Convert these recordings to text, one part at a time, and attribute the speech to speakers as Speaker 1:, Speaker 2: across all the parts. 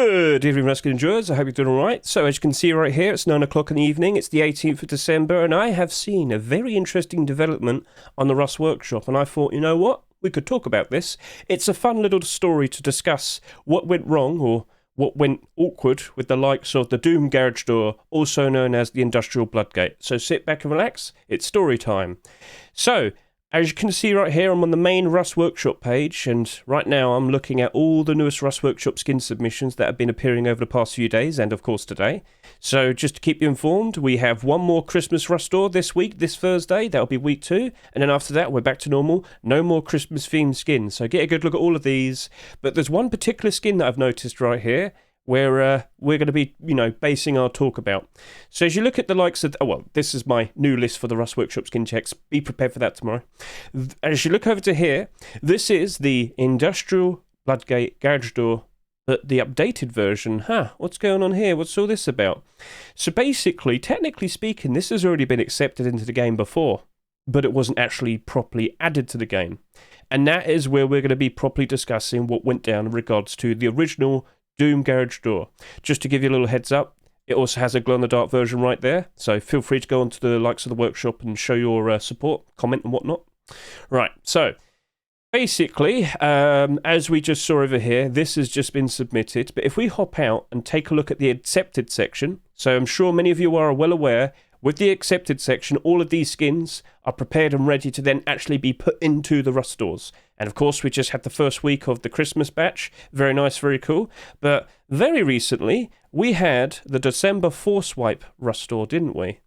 Speaker 1: Good evening, Ruskin enjoyers. I hope you're doing all right. So, as you can see right here, it's 9 o'clock in the evening. It's the 18th of December, and I have seen a very interesting development on the Rust Workshop, and I thought, you know what? We could talk about this. It's a fun little story to discuss what went wrong or what went awkward with the likes of the Doom Garage Door, also known as the Industrial Bloodgate. So sit back and relax. It's story time. So, as you can see right here, I'm on the main Rust Workshop page, and right now I'm looking at all the newest Rust Workshop skin submissions that have been appearing over the past few days, and of course today. So just to keep you informed, we have one more Christmas Rust Store this week, this Thursday. That'll be week 2, and then after that we're back to normal. No more Christmas themed skins, so get a good look at all of these. But there's one particular skin that I've noticed right here, where we're going to be, basing our talk about. So as you look at the likes of... this is my new list for the Rust Workshop skin checks. Be prepared for that tomorrow. As you look over to here, this is the Industrial Bloodgate Garage Door, but the updated version. What's going on here? What's all this about? So basically, technically speaking, this has already been accepted into the game before, but it wasn't actually properly added to the game. And that is where we're going to be properly discussing what went down in regards to the original Doom Garage Door. Just to give you a little heads up, it also has a glow-in-the-dark version right there, so feel free to go onto the likes of the workshop and show your support, comment and whatnot. Right, so basically, as we just saw over here, this has just been submitted, but if we hop out and take a look at the accepted section, so I'm sure many of you are well aware, with the accepted section, all of these skins are prepared and ready to then actually be put into the Rust stores. And of course, we just had the first week of the Christmas batch. Very nice, very cool. But very recently, we had the December Forcewipe Rust Store, didn't we?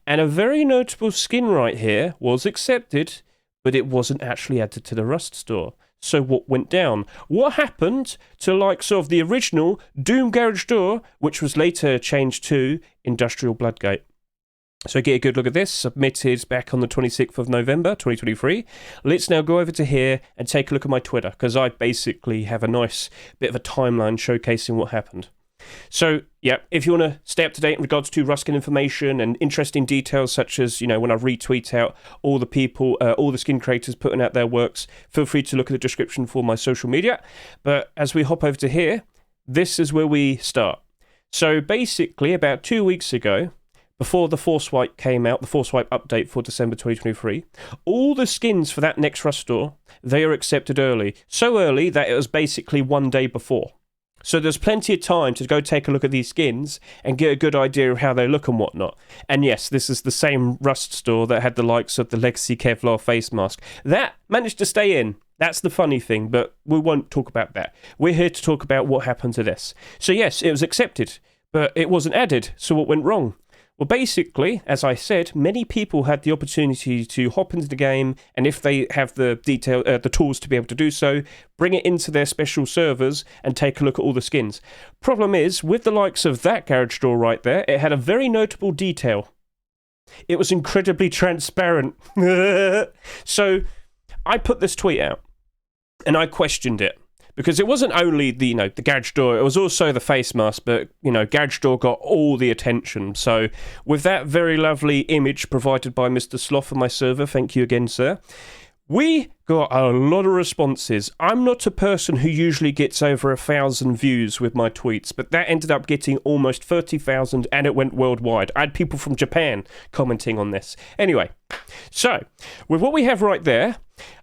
Speaker 1: And a very notable skin right here was accepted, but it wasn't actually added to the Rust store. So what went down? What happened to the likes of the original Doom Garage Door, which was later changed to Industrial Bloodgate? So get a good look at this, submitted back on the 26th of November, 2023. Let's now go over to here and take a look at my Twitter, because I basically have a nice bit of a timeline showcasing what happened. So, yeah, if you want to stay up to date in regards to Ruskin information and interesting details such as, when I retweet out all the people, all the skin creators putting out their works, feel free to look at the description for my social media. But as we hop over to here, this is where we start. So basically, about 2 weeks ago, before the Forcewipe came out, the Forcewipe update for December 2023, all the skins for that next Rust store, they are accepted early. So early that it was basically 1 day before. So there's plenty of time to go take a look at these skins and get a good idea of how they look and whatnot. And yes, this is the same Rust store that had the likes of the Legacy Kevlar face mask. That managed to stay in. That's the funny thing, but we won't talk about that. We're here to talk about what happened to this. So yes, it was accepted, but it wasn't added. So what went wrong? Well, basically, as I said, many people had the opportunity to hop into the game, and if they have the tools to be able to do so, bring it into their special servers and take a look at all the skins. Problem is, with the likes of that garage door right there, it had a very notable detail. It was incredibly transparent. So, I put this tweet out, and I questioned it. Because it wasn't only the garage door, it was also the face mask, but, garage door got all the attention. So, with that very lovely image provided by Mr. Sloth on my server, thank you again, sir, we got a lot of responses. I'm not a person who usually gets over 1,000 views with my tweets, but that ended up getting almost 30,000, and it went worldwide. I had people from Japan commenting on this. Anyway, so, with what we have right there,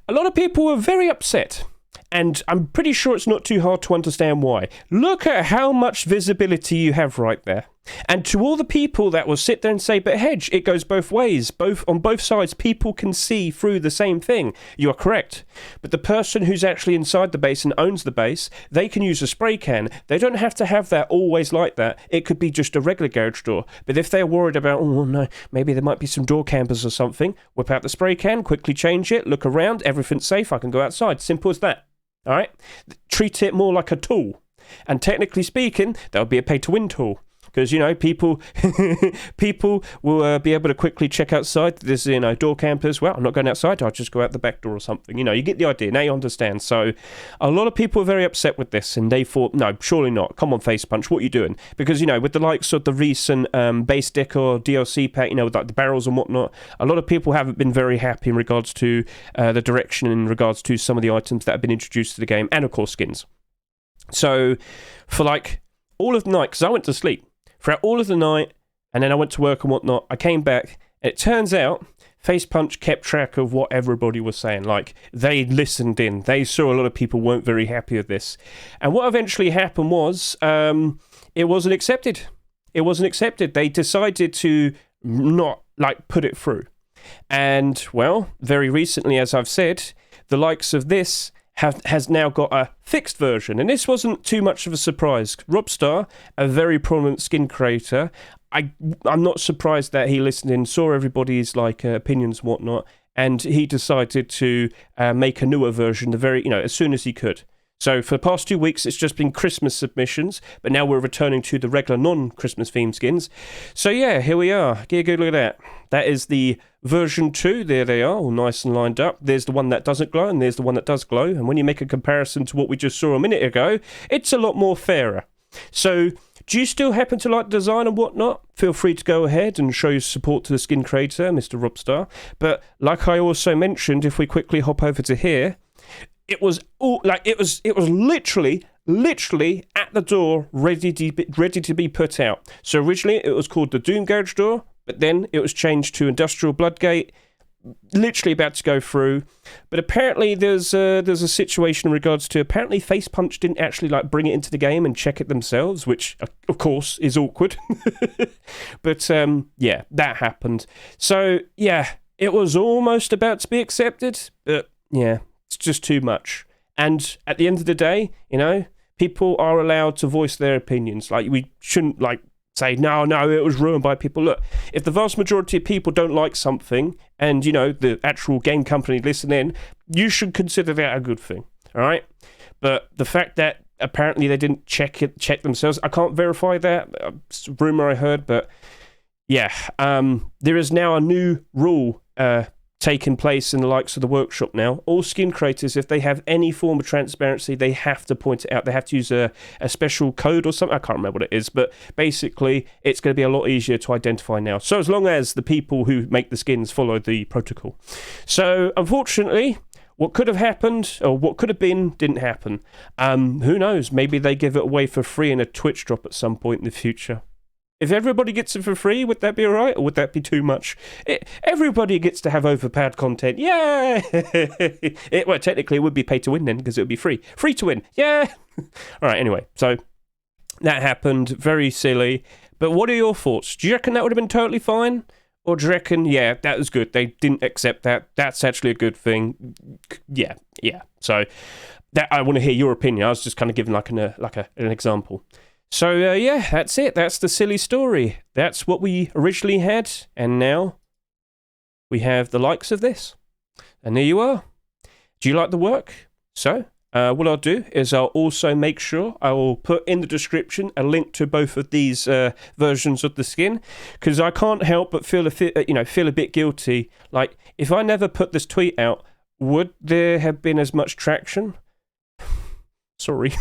Speaker 1: a lot of people were very upset. And I'm pretty sure it's not too hard to understand why. Look at how much visibility you have right there. And to all the people that will sit there and say, but Hedge, it goes both ways. On both sides, people can see through the same thing. You are correct. But the person who's actually inside the base and owns the base, they can use a spray can. They don't have to have that always like that. It could be just a regular garage door. But if they're worried about, oh no, maybe there might be some door campers or something, whip out the spray can, quickly change it, look around, everything's safe, I can go outside. Simple as that. All right? Treat it more like a tool. And technically speaking, that would be a pay-to-win tool. Because, people will be able to quickly check outside. There's, door campers. Well, I'm not going outside. I'll just go out the back door or something. You get the idea. Now you understand. So, a lot of people were very upset with this. And they thought, no, surely not. Come on, Face Punch. What are you doing? Because, with the likes of the recent base decor DLC pack, with like the barrels and whatnot, a lot of people haven't been very happy in regards to the direction, in regards to some of the items that have been introduced to the game. And, of course, skins. So, for all of the night, because I went to sleep, throughout all of the night, and then I went to work and whatnot, I came back, and it turns out Facepunch kept track of what everybody was saying. Like, they listened in. They saw a lot of people weren't very happy with this. And what eventually happened was, it wasn't accepted. It wasn't accepted. They decided to not, like, put it through. And, well, very recently, as I've said, the likes of this has now got a fixed version. And this wasn't too much of a surprise. Robstar, a very prominent skin creator, I'm not surprised that he listened in, saw everybody's like opinions and whatnot, and he decided to make a newer version as soon as he could. So for the past 2 weeks, it's just been Christmas submissions, but now we're returning to the regular non-Christmas themed skins. So yeah, here we are. Get a good look at that. That is the version 2. There they are, all nice and lined up. There's the one that doesn't glow, and there's the one that does glow. And when you make a comparison to what we just saw a minute ago, it's a lot more fairer. So, do you still happen to like design and whatnot? Feel free to go ahead and show your support to the skin creator, Mr. Robstar. But like I also mentioned, if we quickly hop over to here, it was literally at the door, ready to be put out. So originally it was called the Doom Garage Door, but then it was changed to Industrial Bloodgate. Literally about to go through, but apparently there's a situation in regards to apparently Facepunch didn't actually like bring it into the game and check it themselves, which of course is awkward. But yeah, that happened. So yeah, it was almost about to be accepted, but yeah, it's just too much. And at the end of the day, people are allowed to voice their opinions. Like, we shouldn't say, no, it was ruined by people. Look, if the vast majority of people don't like something and, the actual game company listen in, you should consider that a good thing, all right? But the fact that apparently they didn't check themselves, I can't verify that. It's a rumor I heard, but yeah, there is now a new rule taking place in the likes of the workshop now. All skin creators, if they have any form of transparency, they have to point it out. They have to use a special code or something. I can't remember what it is, but basically it's going to be a lot easier to identify now. So as long as the people who make the skins follow the protocol. So unfortunately, what could have happened, or what could have been, didn't happen. Who knows? Maybe they give it away for free in a Twitch drop at some point in the future. If everybody gets it for free, would that be alright, or would that be too much? Everybody gets to have overpowered content. Yeah! Well, technically it would be pay to win then, because it would be free. Free to win. Yeah! Alright, anyway. So, that happened. Very silly. But what are your thoughts? Do you reckon that would have been totally fine? Or do you reckon, yeah, that was good. They didn't accept that. That's actually a good thing. Yeah. So, that I want to hear your opinion. I was just kind of giving an example. So, yeah, that's it. That's the silly story. That's what we originally had, and now we have the likes of this. And there you are. Do you like the work? So, what I'll do is I'll also make sure I will put in the description a link to both of these versions of the skin, because I can't help but feel a bit guilty. Like, if I never put this tweet out, would there have been as much traction? Sorry,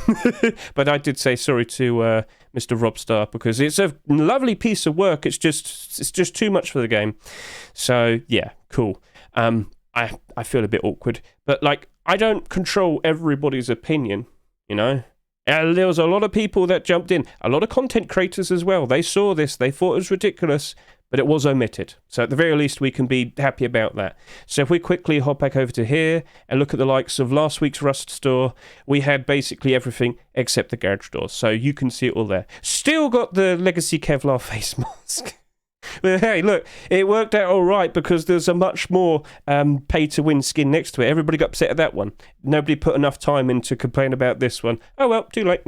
Speaker 1: but I did say sorry to Mr. Robstar, because it's a lovely piece of work. It's just too much for the game. So yeah, cool. I feel a bit awkward, but I don't control everybody's opinion, There was a lot of people that jumped in, a lot of content creators as well. They saw this, they thought it was ridiculous, but it was omitted. So at the very least, we can be happy about that. So if we quickly hop back over to here and look at the likes of last week's Rust Store, we had basically everything except the garage doors. So you can see it all there. Still got the Legacy Kevlar face mask. But hey, look, it worked out all right, because there's a much more pay-to-win skin next to it. Everybody got upset at that one. Nobody put enough time in to complain about this one. Oh well, too late.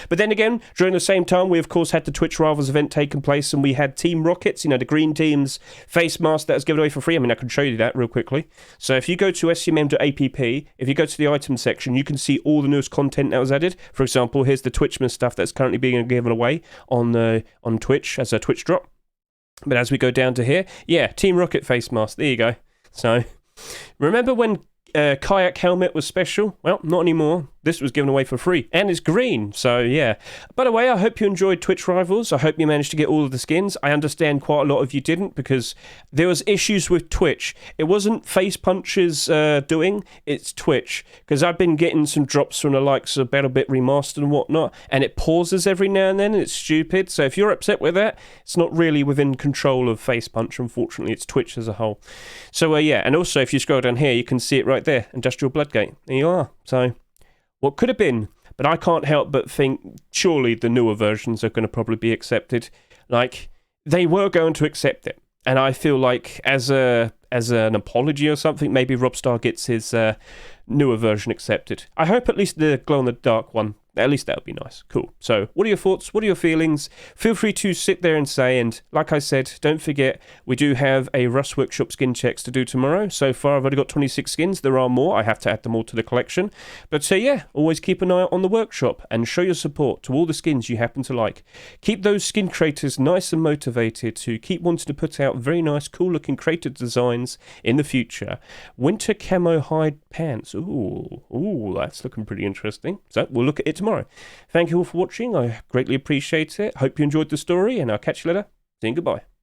Speaker 1: But then again, during the same time, we of course had the Twitch Rivals event taking place, and we had Team Rockets, the green team's face mask that was given away for free. I mean, I can show you that real quickly. So if you go to scmm.app, if you go to the item section, you can see all the newest content that was added. For example, here's the Twitchman stuff that's currently being given away on Twitch as a Twitch drop. But as we go down to here, yeah, Team Rocket face mask. There you go. So, remember when Kayak Helmet was special? Well, not anymore. this was given away for free, and it's green, so yeah. By the way, I hope you enjoyed Twitch Rivals. I hope you managed to get all of the skins. I understand quite a lot of you didn't, because there was issues with Twitch. It wasn't Face Punch's doing, it's Twitch, because I've been getting some drops from the likes of Battlebit Remastered and whatnot, and it pauses every now and then, and it's stupid. So if you're upset with that, it's not really within control of Face Punch, unfortunately. It's Twitch as a whole. So yeah, and also if you scroll down here, you can see it right there, Industrial Bloodgate. There you are. So what could have been, but I can't help but think surely the newer versions are going to probably be accepted. Like, they were going to accept it, and I feel like as an apology or something, maybe Robstar gets his newer version accepted. I hope at least the glow-in-the-dark one. At least that would be nice. Cool. So, what are your thoughts? What are your feelings? Feel free to sit there and say, and like I said, don't forget, we do have a Rust Workshop skin checks to do tomorrow. So far, I've only got 26 skins. There are more. I have to add them all to the collection. But yeah, always keep an eye out on the workshop and show your support to all the skins you happen to like. Keep those skin creators nice and motivated to keep wanting to put out very nice, cool-looking creator designs in the future. Winter camo hide pants. Ooh, that's looking pretty interesting. So, we'll look at it tomorrow. Thank you all for watching. I greatly appreciate it. Hope you enjoyed the story, and I'll catch you later. See you, goodbye.